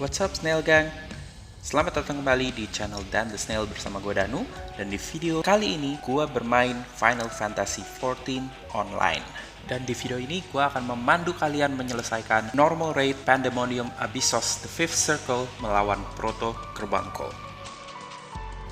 What's up Snail Gang? Selamat datang kembali di channel Dan The Snail bersama gue Danu. Dan di video kali ini gue bermain Final Fantasy XIV Online. Dan di video ini gue akan memandu kalian menyelesaikan Normal Raid Pandemonium Abyssos The Fifth Circle melawan Proto Carbuncle.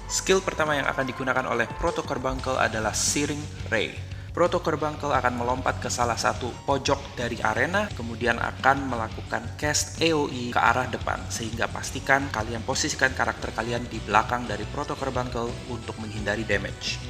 Skill pertama yang akan digunakan oleh Proto Carbuncle adalah Searing Ray. Proto Carbuncle akan melompat ke salah satu pojok dari arena, kemudian akan melakukan cast AoE ke arah depan, sehingga pastikan kalian posisikan karakter kalian di belakang dari Proto Carbuncle untuk menghindari damage.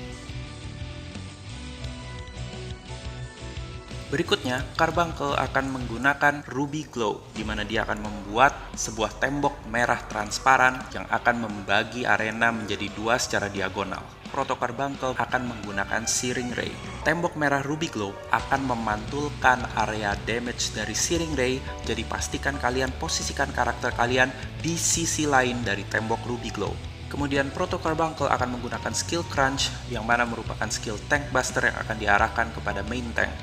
Berikutnya, Carbuncle akan menggunakan Ruby Glow, di mana dia akan membuat sebuah tembok merah transparan yang akan membagi arena menjadi dua secara diagonal. Proto Carbuncle akan menggunakan Searing Ray. Tembok merah Ruby Glow akan memantulkan area damage dari Searing Ray, jadi pastikan kalian posisikan karakter kalian di sisi lain dari tembok Ruby Glow. Kemudian Proto Carbuncle akan menggunakan skill Crunch, yang mana merupakan skill Tank Buster yang akan diarahkan kepada main tank.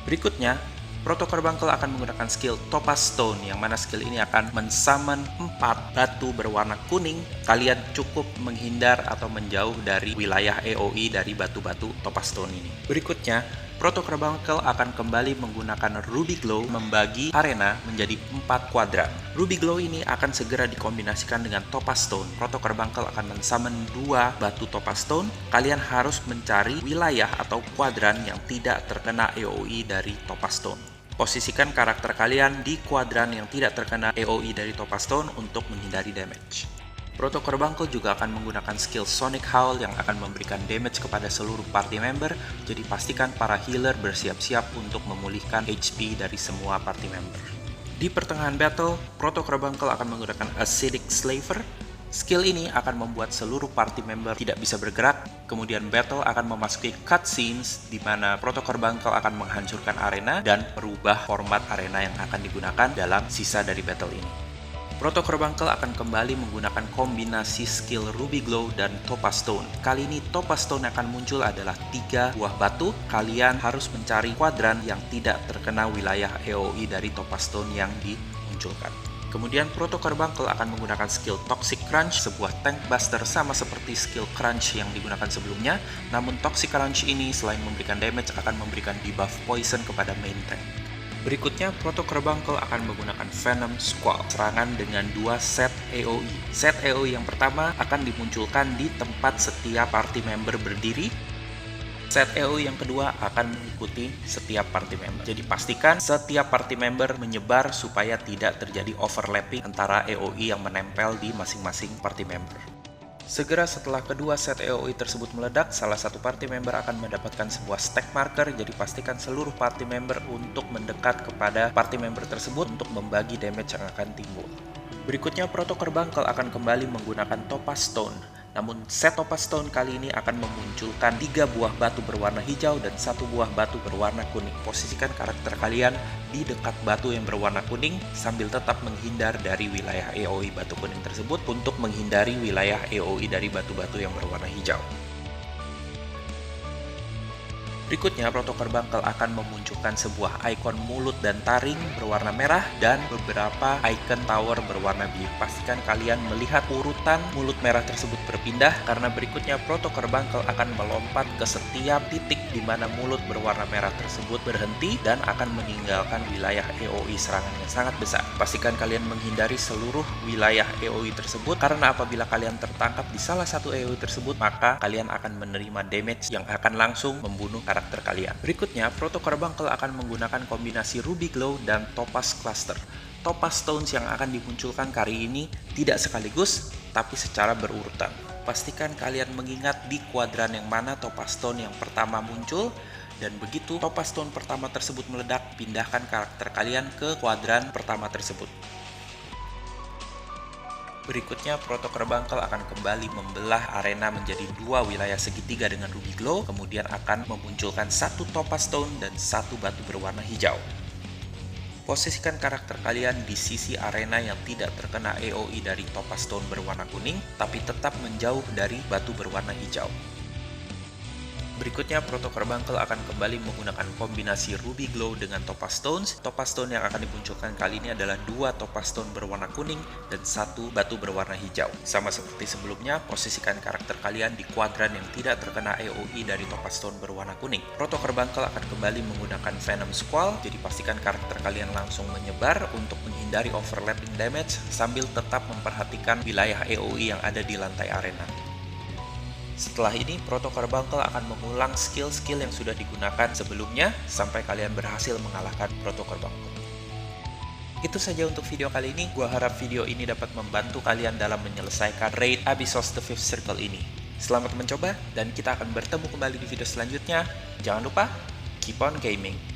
Berikutnya, Proto Carbuncle akan menggunakan skill Topaz Stone, yang mana skill ini akan men-summon 4 batu berwarna kuning. Kalian cukup menghindar atau menjauh dari wilayah AoE dari batu-batu Topaz Stone ini. Berikutnya, Proto Carbuncle akan kembali menggunakan Ruby Glow membagi arena menjadi 4 kuadran. Ruby Glow ini akan segera dikombinasikan dengan Topaz Stone. Proto Carbuncle akan men-summon 2 batu Topaz Stone. Kalian harus mencari wilayah atau kuadran yang tidak terkena AoE dari Topaz Stone. Posisikan karakter kalian di kuadran yang tidak terkena AoE dari Topaz Stone untuk menghindari damage. Proto Carbuncle juga akan menggunakan skill Sonic Howl yang akan memberikan damage kepada seluruh party member, jadi pastikan para healer bersiap-siap untuk memulihkan HP dari semua party member. Di pertengahan battle, Proto Carbuncle akan menggunakan Acidic Slaver. Skill ini akan membuat seluruh party member tidak bisa bergerak, kemudian battle akan memasuki cutscenes di mana Proto Carbuncle akan menghancurkan arena dan merubah format arena yang akan digunakan dalam sisa dari battle ini. Proto Carbuncle akan kembali menggunakan kombinasi skill Ruby Glow dan Topaz Stone. Kali ini Topaz Stone yang akan muncul adalah 3 buah batu. Kalian harus mencari kuadran yang tidak terkena wilayah AoE dari Topaz Stone yang dimunculkan. Kemudian Proto Carbuncle akan menggunakan skill Toxic Crunch, sebuah tank buster sama seperti skill Crunch yang digunakan sebelumnya. Namun Toxic Crunch ini selain memberikan damage akan memberikan debuff poison kepada main tank. Berikutnya, Proto Carbuncle akan menggunakan Venom Squall, serangan dengan 2 set AoE. Set AoE yang pertama akan dimunculkan di tempat setiap party member berdiri. Set AoE yang kedua akan mengikuti setiap party member. Jadi pastikan setiap party member menyebar supaya tidak terjadi overlapping antara AoE yang menempel di masing-masing party member. Segera setelah kedua set AoE tersebut meledak, salah satu party member akan mendapatkan sebuah stack marker, jadi pastikan seluruh party member untuk mendekat kepada party member tersebut untuk membagi damage yang akan timbul. Berikutnya, Proto Carbuncle akan kembali menggunakan Topaz Stone. Namun set Topaz Stone kali ini akan memunculkan 3 buah batu berwarna hijau dan 1 buah batu berwarna kuning. Posisikan karakter kalian di dekat batu yang berwarna kuning sambil tetap menghindar dari wilayah AoE batu kuning tersebut untuk menghindari wilayah AoE dari batu-batu yang berwarna hijau. Berikutnya, Proto Carbuncle akan memunculkan sebuah ikon mulut dan taring berwarna merah dan beberapa ikon tower berwarna biru. Pastikan kalian melihat urutan mulut merah tersebut berpindah, karena berikutnya Proto Carbuncle akan melompat ke setiap titik di mana mulut berwarna merah tersebut berhenti dan akan meninggalkan wilayah AoE serangan yang sangat besar. Pastikan kalian menghindari seluruh wilayah AoE tersebut, karena apabila kalian tertangkap di salah satu AoE tersebut, maka kalian akan menerima damage yang akan langsung membunuh karakter kalian. Berikutnya, Proto Carbuncle akan menggunakan kombinasi Ruby Glow dan Topaz Cluster. Topaz Stones yang akan dimunculkan kali ini tidak sekaligus, tapi secara berurutan. Pastikan kalian mengingat di kuadran yang mana Topaz Stone yang pertama muncul, dan begitu Topaz Stone pertama tersebut meledak, pindahkan karakter kalian ke kuadran pertama tersebut. Berikutnya, Proto Carbuncle akan kembali membelah arena menjadi 2 wilayah segitiga dengan Ruby Glow, kemudian akan memunculkan 1 Topaz Stone dan 1 batu berwarna hijau. Posisikan karakter kalian di sisi arena yang tidak terkena AoE dari Topaz Stone berwarna kuning, tapi tetap menjauh dari batu berwarna hijau. Berikutnya, Proto Carbuncle akan kembali menggunakan kombinasi Ruby Glow dengan Topaz Stones. Topaz Stone yang akan dimunculkan kali ini adalah 2 Topaz Stone berwarna kuning dan 1 batu berwarna hijau. Sama seperti sebelumnya, posisikan karakter kalian di kuadran yang tidak terkena AoE dari Topaz Stone berwarna kuning. Proto Carbuncle akan kembali menggunakan Venom Squall, jadi pastikan karakter kalian langsung menyebar untuk menghindari overlapping damage sambil tetap memperhatikan wilayah AoE yang ada di lantai arena. Setelah ini, Proto Carbuncle akan mengulang skill-skill yang sudah digunakan sebelumnya sampai kalian berhasil mengalahkan Proto Carbuncle. Itu saja untuk video kali ini. Gua harap video ini dapat membantu kalian dalam menyelesaikan raid Abyssos The Fifth Circle ini. Selamat mencoba, dan kita akan bertemu kembali di video selanjutnya. Jangan lupa, keep on gaming!